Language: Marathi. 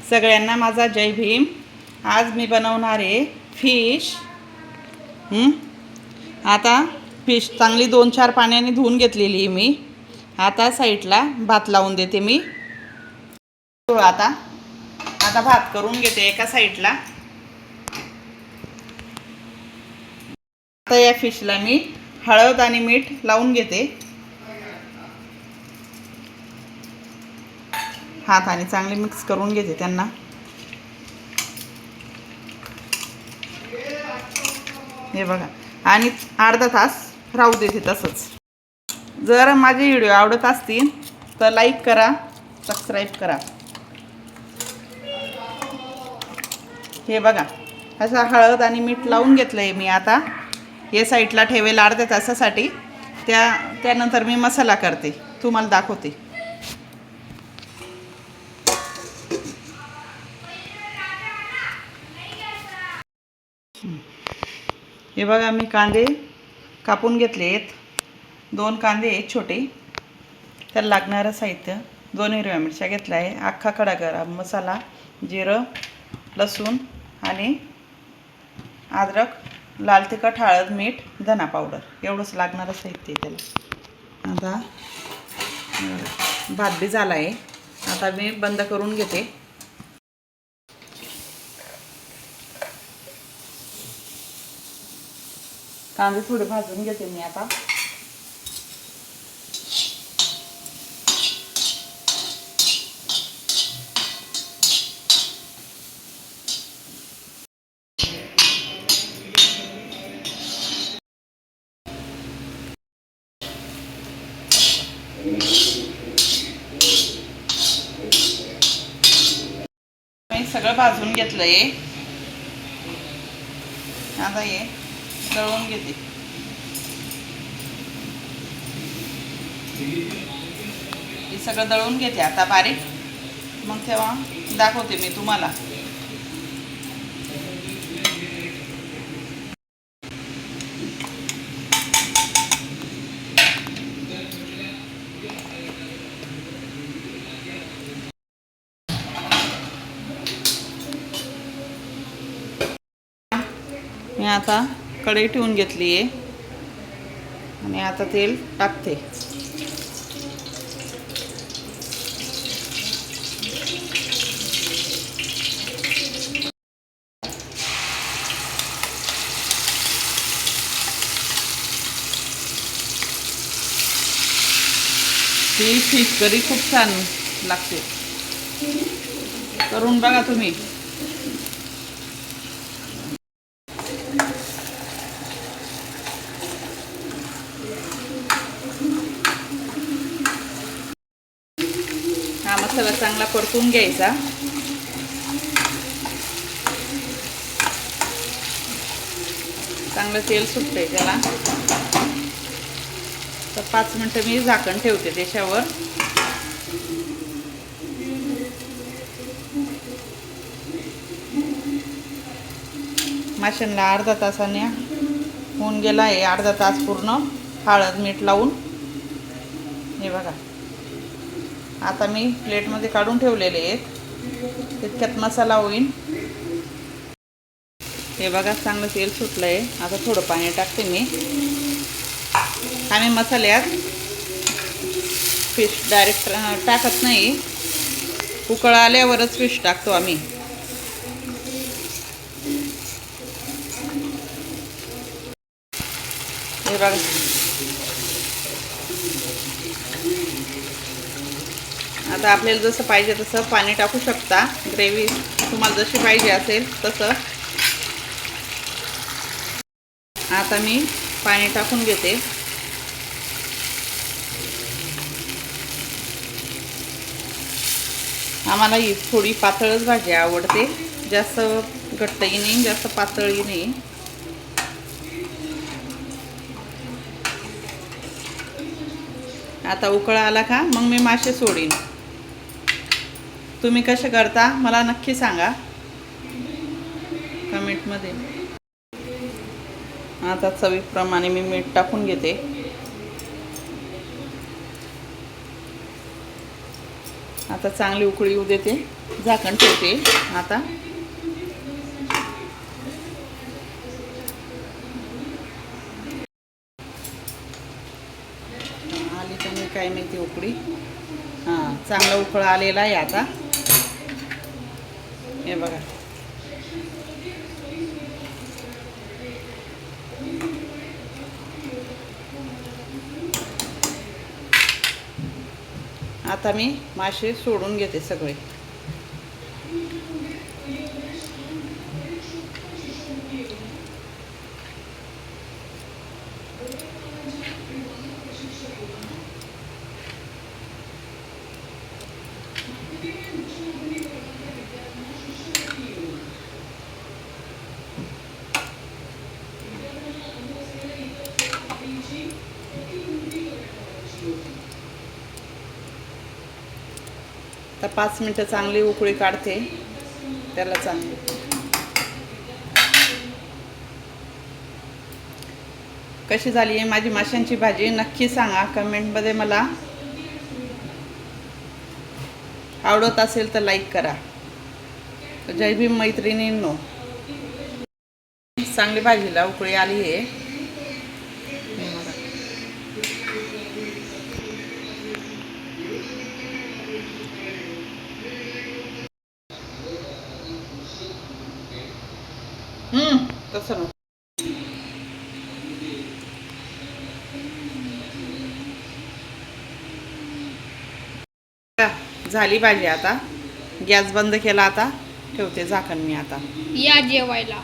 सगळ्यांना माझा जय भीम। आज मी बनवणार आहे फिश। आता फिश चांगली 2-4 पाण्याने धुवून घेतलेली आहे मी। आता साईडला भात लावून देते मी। आता भात करून घेते एका साईडला। आता या फिशला मी हळद आणि मीठ लावून घेते। हाताने चांगले मिक्स करून घेते त्यांना। हे बघा, आणि अर्धा तास राहू देते तसंच। जर माझे व्हिडिओ आवडत असतील तर लाईक करा, सबस्क्राईब करा। हे बघा, असा हळद आणि मीठ लावून घेतलंय मी। आता हे साईडला ठेवेल अर्ध्या तासासाठी। त्यानंतर मी मसाला करते, तुम्हाला दाखवते। हे बघा, मी कांदे कापून घेतले आहेत। 2 कांदे आहेत छोटे। त्याला लागणारं साहित्य 2 हिरव्या मिरच्या घेतल्या आहे, अख्खा खडा गरम मसाला, जिरं, लसूण आणि अद्रक, लाल तिखट, हळद, मीठ, धना पावडर एवढंच लागणारं साहित्य त्याला। आता भात बी झाला आहे। आता मी बंद करून घेते। कांदे थोडे भाजून घेते मी आता। मी सगळं भाजून घेतलंय। आता हे दळून घेते। हे सगळं दळून घेते आता बारीक, मग तेव्हा दाखवते मी तुम्हाला। मी आता कढई ठेवून घेतली आहे आणि आता तेल टाकते। ही फिश करी खूप छान लागते, करून बघा तुम्ही। हा मसाला चांगला परतून घ्यायचा। चांगलं तेल सुटते त्याला। तर 5 मिनिटं मी झाकण ठेवते त्याच्यावर। माशांना अर्धा तासाने होऊन गेला आहे, अर्धा तास पूर्ण हळद मीठ लावून। हे बघा, आता मी प्लेटमध्ये काढून ठेवलेले आहेत, तितक्यात मसाला होईल। हे बघा, चांगलं तेल सुटलं आहे। आता थोडं पाणी टाकते मी। आम्ही मसाल्यात फिश डायरेक्ट टाकत नाही, उकळ आल्यावरच फिश टाकतो आम्ही। हे बघा, आता आपल्याला जसं पाहिजे तसं पाणी टाकू शकता। ग्रेव्ही तुम्हाला जशी पाहिजे असेल तसं। आता मी पाणी टाकून घेते। आम्हाला ही थोडी पातळच भाजी आवडते, जास्त घट्टही नाही, जास्त पातळही नाही। आता उकळा आला का मग मी मासे सोडीन। तुम्ही कसे करता मला नक्की सांगा कमेंटमध्ये। आता चवीप्रमाणे मी मीठ टाकून घेते। आता चांगली उकळी येऊ देते, झाकण ठेवते. आता आली तर मी काय माहिती उकळी. हां, चांगला उकळ आलेला आहे आता. हे बघा, आता मी मासे सोडून घेते सगळे. आता 5 मिनटं चांगली उकळी काढते त्याला. चांगली कशी झाली आहे माझी माशांची भाजी नक्की सांगा कमेंटमध्ये. मला आवडत असेल तर लाईक करा. जय भीम मैत्रिणींनो. चांगली भाजीला उकळी आली आहे. तसं नको. झाली भाजी. आता गॅस बंद केला. आता ठेवते झाकण मी. आता या जेवायला.